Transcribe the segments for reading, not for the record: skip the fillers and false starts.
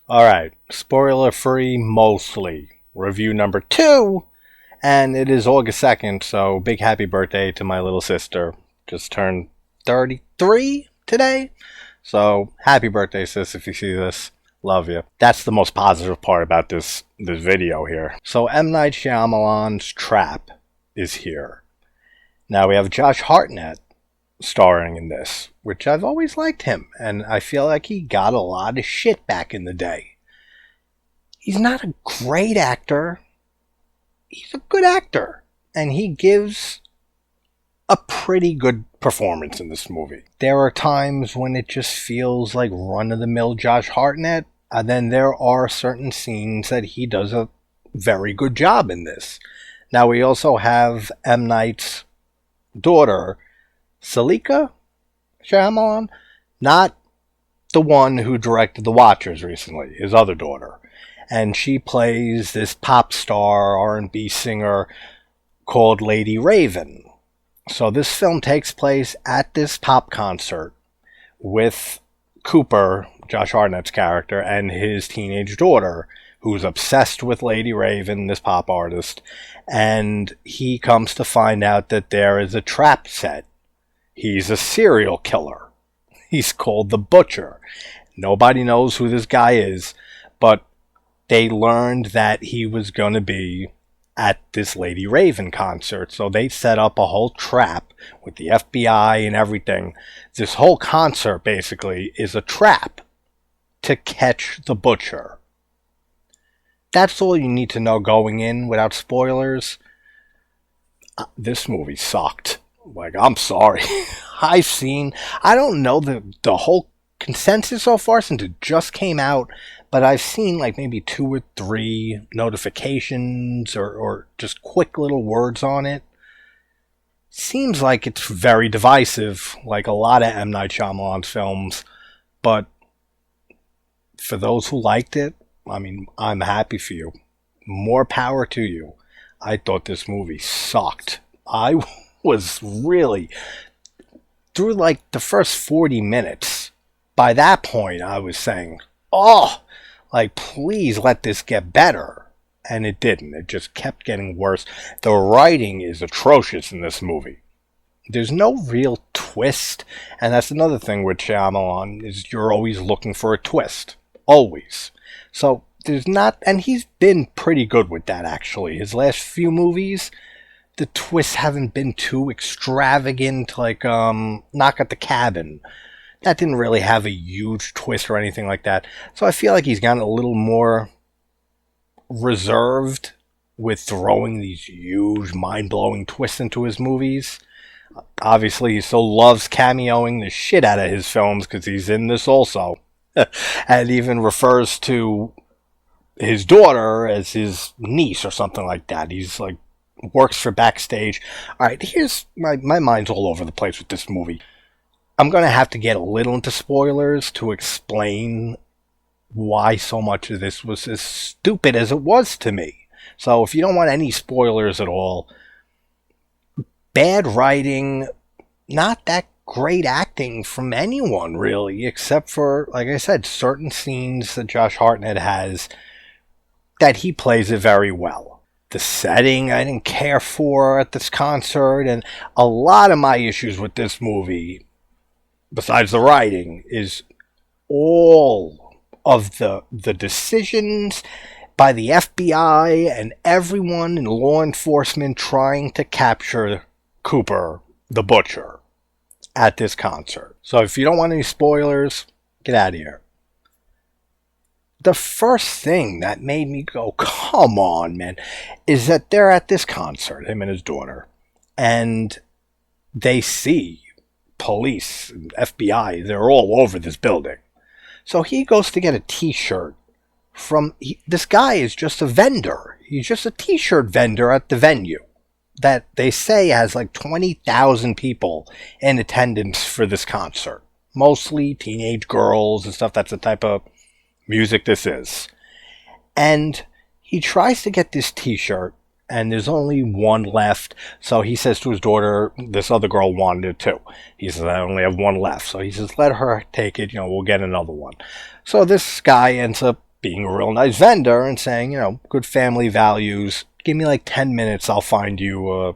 Alright, spoiler free mostly. Review number 2, and it is August 2nd, so big happy birthday to my little sister. Just turned 33 today. So happy birthday, sis, if you see this. Love you. That's the most positive part about this video here. So M. Night Shyamalan's Trap is here. Now we have Josh Hartnett starring in this, which I've always liked him, and I feel like he got a lot of shit back in the day. He's not a great actor. He's a good actor, and he gives a pretty good performance in this movie. There are times when it just feels like run-of-the-mill Josh Hartnett, and then there are certain scenes that he does a very good job in this. Now we also have M. Night's daughter, Salika Shyamalan, not the one who directed The Watchers recently, his other daughter. And she plays this pop star R&B singer called Lady Raven. So this film takes place at this pop concert with Cooper, Josh Hartnett's character, and his teenage daughter, who's obsessed with Lady Raven, this pop artist. And he comes to find out that there is a trap set. He's a serial killer. He's called the Butcher. Nobody knows who this guy is, but they learned that he was going to be at this Lady Raven concert. So they set up a whole trap with the FBI and everything. This whole concert basically is a trap to catch the Butcher. That's all you need to know going in without spoilers. This movie sucked. Like, I'm sorry. I don't know the whole consensus so far since it just came out, but I've seen like maybe 2 or 3 notifications or just quick little words on it. Seems like it's very divisive, like a lot of M. Night Shyamalan films, but for those who liked it, I mean, I'm happy for you. More power to you. I thought this movie sucked. I was really, through like the first 40 minutes, by that point I was saying, oh, like please let this get better. And it didn't. It just kept getting worse. The writing is atrocious in this movie. There's no real twist, and that's another thing with Shyamalan, is you're always looking for a twist. Always. So there's not, and he's been pretty good with that actually. His last few movies, the twists haven't been too extravagant, like Knock at the Cabin. That didn't really have a huge twist or anything like that. So I feel like he's gotten a little more reserved with throwing these huge, mind-blowing twists into his movies. Obviously, he still loves cameoing the shit out of his films because he's in this also. And even refers to his daughter as his niece or something like that. He's like, works for backstage. Alright, here's my mind's all over the place with this movie. I'm going to have to get a little into spoilers to explain why so much of this was as stupid as it was to me. So if you don't want any spoilers at all, bad writing, not that great acting from anyone really, except for, like I said, certain scenes that Josh Hartnett has that he plays it very well. The setting I didn't care for at this concert, and a lot of my issues with this movie, besides the writing, is all of the decisions by the FBI and everyone in law enforcement trying to capture Cooper, the Butcher, at this concert. So if you don't want any spoilers, get out of here. The first thing that made me go, come on, man, is that they're at this concert, him and his daughter, and they see police and FBI. They're all over this building. So he goes to get a t-shirt from, this guy is just a vendor. He's just a t-shirt vendor at the venue that they say has like 20,000 people in attendance for this concert. Mostly teenage girls and stuff. That's the type of music this is. And he tries to get this t-shirt, and there's only one left. So he says to his daughter, this other girl wanted it too. He says, I only have one left. So he says, let her take it, we'll get another one. So this guy ends up being a real nice vendor and saying, good family values. Give me like 10 minutes, I'll find you a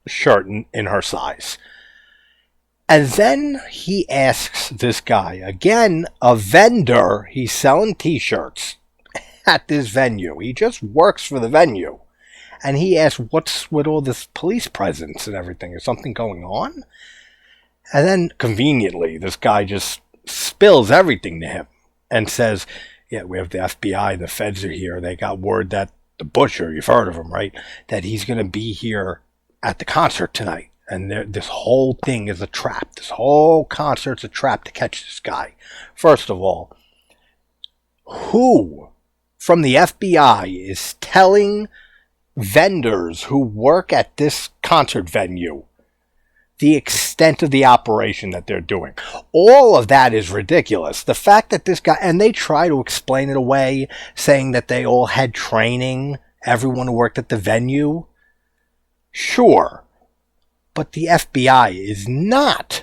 shirt in her size. And then he asks this guy, again, a vendor, he's selling t-shirts at this venue. He just works for the venue. And he asks, what's with all this police presence and everything? Is something going on? And then, conveniently, this guy just spills everything to him and says, yeah, we have the FBI and the feds are here. They got word that the butcher, you've heard of him, right? That he's going to be here at the concert tonight. And this whole thing is a trap. This whole concert's a trap to catch this guy. First of all, who from the FBI is telling vendors who work at this concert venue the extent of the operation that they're doing? All of that is ridiculous. The fact that this guy, and they try to explain it away, saying that they all had training, everyone who worked at the venue. Sure. But the FBI is not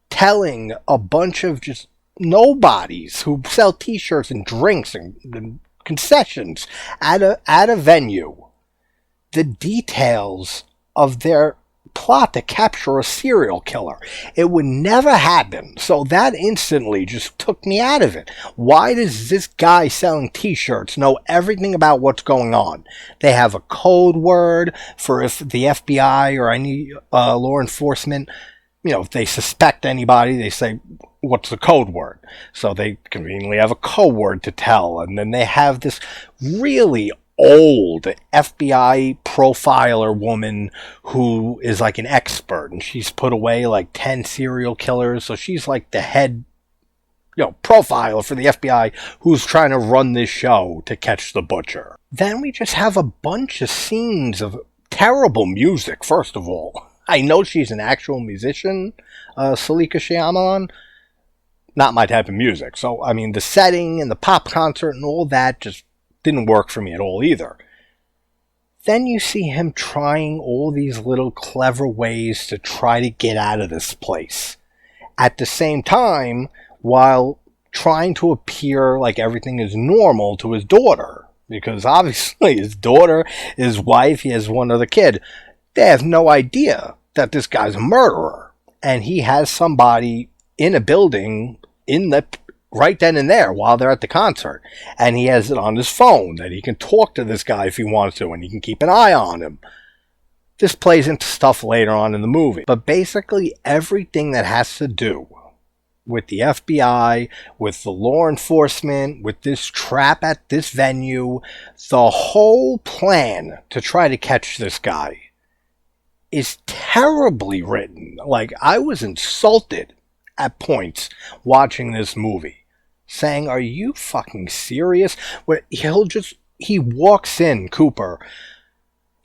telling a bunch of just nobodies who sell t-shirts and drinks and concessions at a venue the details of their plot to capture a serial killer. It would never happen. So that instantly just took me out of it. Why does this guy selling t-shirts know everything about what's going on? They have a code word for if the FBI or any law enforcement, if they suspect anybody, they say, what's the code word? So they conveniently have a code word to tell. And then they have this really old FBI profiler woman who is like an expert, and she's put away like 10 serial killers, so she's like the head profiler for the FBI who's trying to run this show to catch the butcher. Then we just have a bunch of scenes of terrible music. First of all, I know she's an actual musician, Salika Shyamalan, not my type of music, so I mean the setting and the pop concert and all that just didn't work for me at all either. Then you see him trying all these little clever ways to try to get out of this place. At the same time, while trying to appear like everything is normal to his daughter. Because obviously his daughter, his wife, he has one other kid. They have no idea that this guy's a murderer. And he has somebody in a building right then and there while they're at the concert. And he has it on his phone that he can talk to this guy if he wants to, and he can keep an eye on him. This plays into stuff later on in the movie. But basically everything that has to do with the FBI, with the law enforcement, with this trap at this venue, the whole plan to try to catch this guy is terribly written. Like, I was insulted at points watching this movie, saying, are you fucking serious? Where he walks in, Cooper,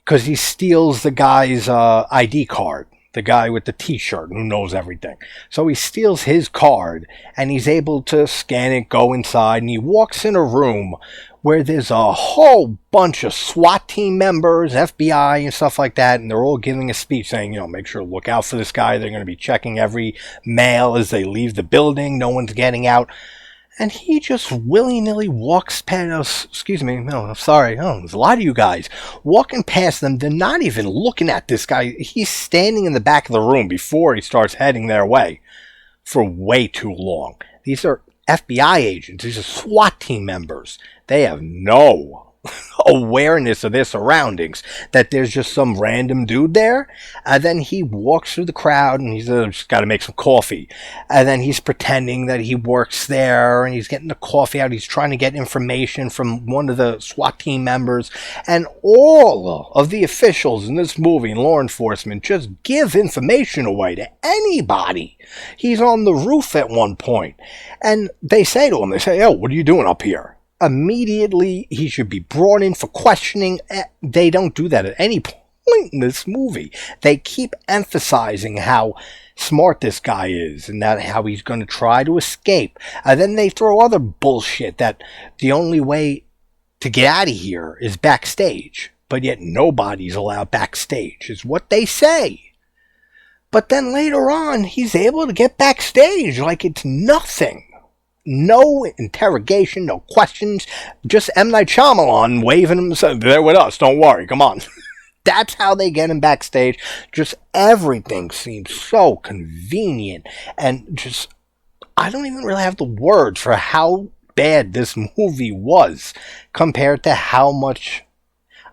because he steals the guy's ID card, the guy with the t-shirt who knows everything. So he steals his card, and he's able to scan it, go inside, and he walks in a room where there's a whole bunch of SWAT team members, FBI and stuff like that, and they're all giving a speech saying, make sure to look out for this guy. They're going to be checking every mail as they leave the building. No one's getting out. And he just willy-nilly walks past, there's a lot of you guys walking past them. They're not even looking at this guy. He's standing in the back of the room before he starts heading their way for way too long. These are FBI agents. These are SWAT team members. They have no awareness of their surroundings, that there's just some random dude there. And then he walks through the crowd and he's just got to make some coffee. And then he's pretending that he works there and he's getting the coffee out. He's trying to get information from one of the SWAT team members. And all of the officials in this movie and law enforcement just give information away to anybody. He's on the roof at one point. And they say to him, oh, what are you doing up here? Immediately, he should be brought in for questioning. They don't do that at any point in this movie. They keep emphasizing how smart this guy is and that how he's going to try to escape. And then they throw other bullshit that the only way to get out of here is backstage. But yet nobody's allowed backstage, is what they say. But then later on, he's able to get backstage like it's nothing. no interrogation, no questions, just M. Night Shyamalan waving him, saying, they're with us, don't worry, come on. That's how they get him backstage. Just everything seems so convenient, and just, I don't even really have the words for how bad this movie was compared to how much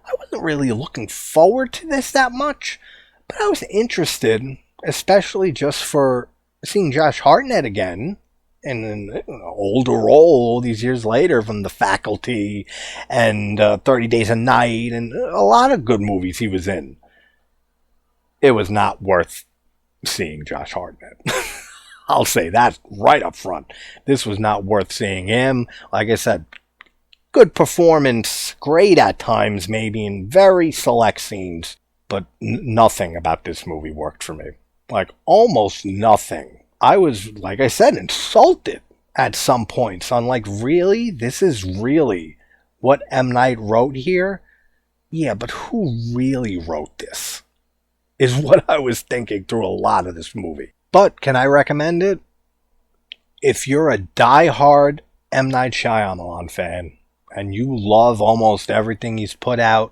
I wasn't really looking forward to this that much, but I was interested, especially just for seeing Josh Hartnett again in an older role all these years later from The Faculty and 30 Days a Night and a lot of good movies he was in. It was not worth seeing Josh Hartnett. I'll say that right up front. This was not worth seeing him. Like I said, good performance, great at times, maybe in very select scenes, but nothing about this movie worked for me. Like, almost nothing. I was, like I said, insulted at some points on, like, really? This is really what M. Night wrote here? Yeah, but who really wrote this? Is what I was thinking through a lot of this movie. But can I recommend it? If you're a die-hard M. Night Shyamalan fan, and you love almost everything he's put out,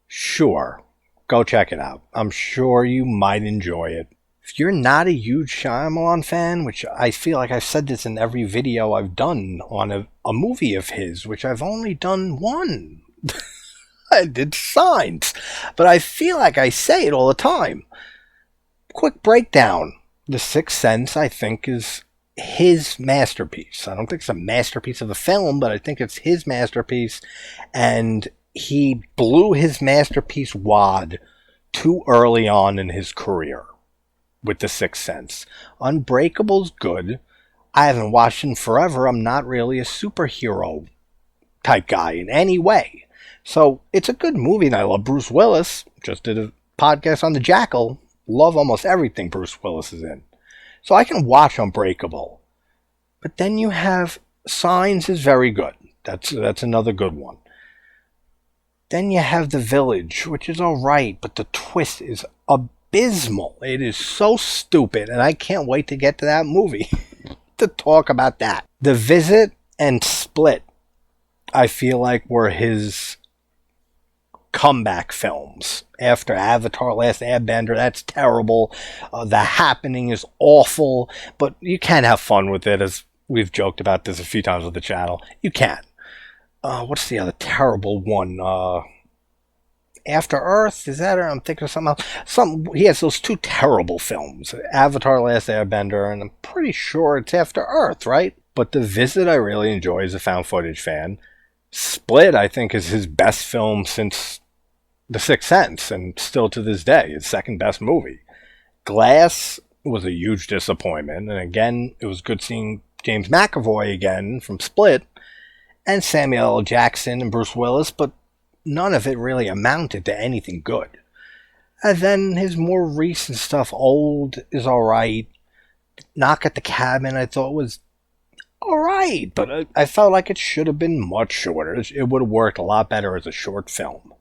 sure, go check it out. I'm sure you might enjoy it. If you're not a huge Shyamalan fan, which I feel like I've said this in every video I've done on a movie of his, which I've only done one. I did Signs, but I feel like I say it all the time. Quick breakdown. The Sixth Sense, I think, is his masterpiece. I don't think it's a masterpiece of a film, but I think it's his masterpiece, and he blew his masterpiece wad too early on in his career with The Sixth Sense. Unbreakable's good. I haven't watched it in forever. I'm not really a superhero type guy in any way. So it's a good movie, and I love Bruce Willis. Just did a podcast on The Jackal. Love almost everything Bruce Willis is in. So I can watch Unbreakable. But then you have Signs is very good. That's another good one. Then you have The Village, which is alright, but the twist is abysmal. It is so stupid, and I can't wait to get to that movie to talk about that. The Visit and Split, I feel like, were his comeback films. After Avatar: Last Airbender, that's terrible. The Happening is awful, but you can have fun with it, as we've joked about this a few times with the channel. You can. What's the other terrible one? After Earth? Is that, or I'm thinking of something else? He has those two terrible films, Avatar: Last Airbender, and I'm pretty sure it's After Earth, right? But The Visit I really enjoy as a found footage fan. Split, I think, is his best film since The Sixth Sense, and still to this day, his second best movie. Glass was a huge disappointment, and again, it was good seeing James McAvoy again from Split, and Samuel L. Jackson and Bruce Willis, but none of it really amounted to anything good. And then his more recent stuff, Old, is alright. Knock at the Cabin, I thought was alright, but I felt like it should have been much shorter. It would have worked a lot better as a short film.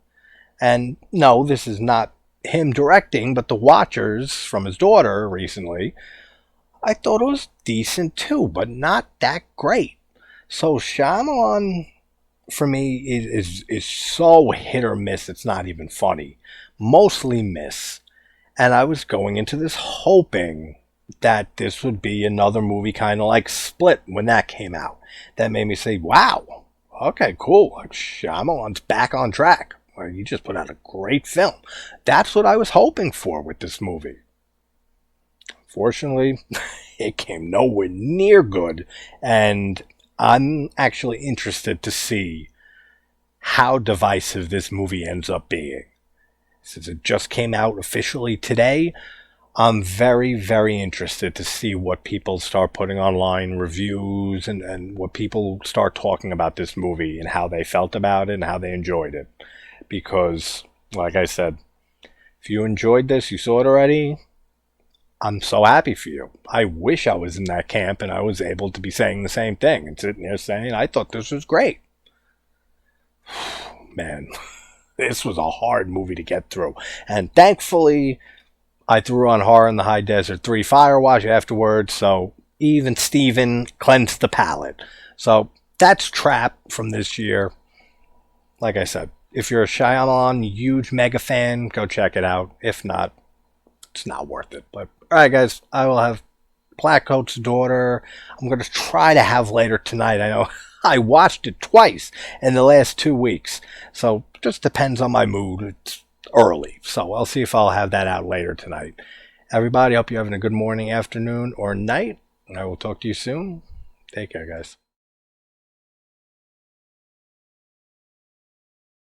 And no, this is not him directing, but The Watchers from his daughter recently, I thought it was decent too, but not that great. So Shyamalan, for me, is so hit or miss, it's not even funny. Mostly miss. And I was going into this hoping that this would be another movie kind of like Split when that came out. That made me say, wow, okay, cool. Like, Shyamalan's back on track. Well, you just put out a great film. That's what I was hoping for with this movie. Fortunately, it came nowhere near good, and I'm actually interested to see how divisive this movie ends up being. Since it just came out officially today, I'm very, very interested to see what people start putting online, reviews, and what people start talking about this movie and how they felt about it and how they enjoyed it. Because, like I said, if you enjoyed this, you saw it already, I'm so happy for you. I wish I was in that camp and I was able to be saying the same thing and sitting there saying, I thought this was great. Man, this was a hard movie to get through. And thankfully, I threw on Horror in the High Desert 3 Firewatch afterwards, so Even Steven cleansed the palate. So that's Trap from this year. Like I said, if you're a Shyamalan huge mega fan, go check it out. If not, it's not worth it. But all right, guys, I will have Black Coat's Daughter. I'm going to try to have later tonight. I know I watched it twice in the last 2 weeks, so just depends on my mood. It's early, so I'll see if I'll have that out later tonight. Everybody, hope you're having a good morning, afternoon, or night, and I will talk to you soon. Take care, guys.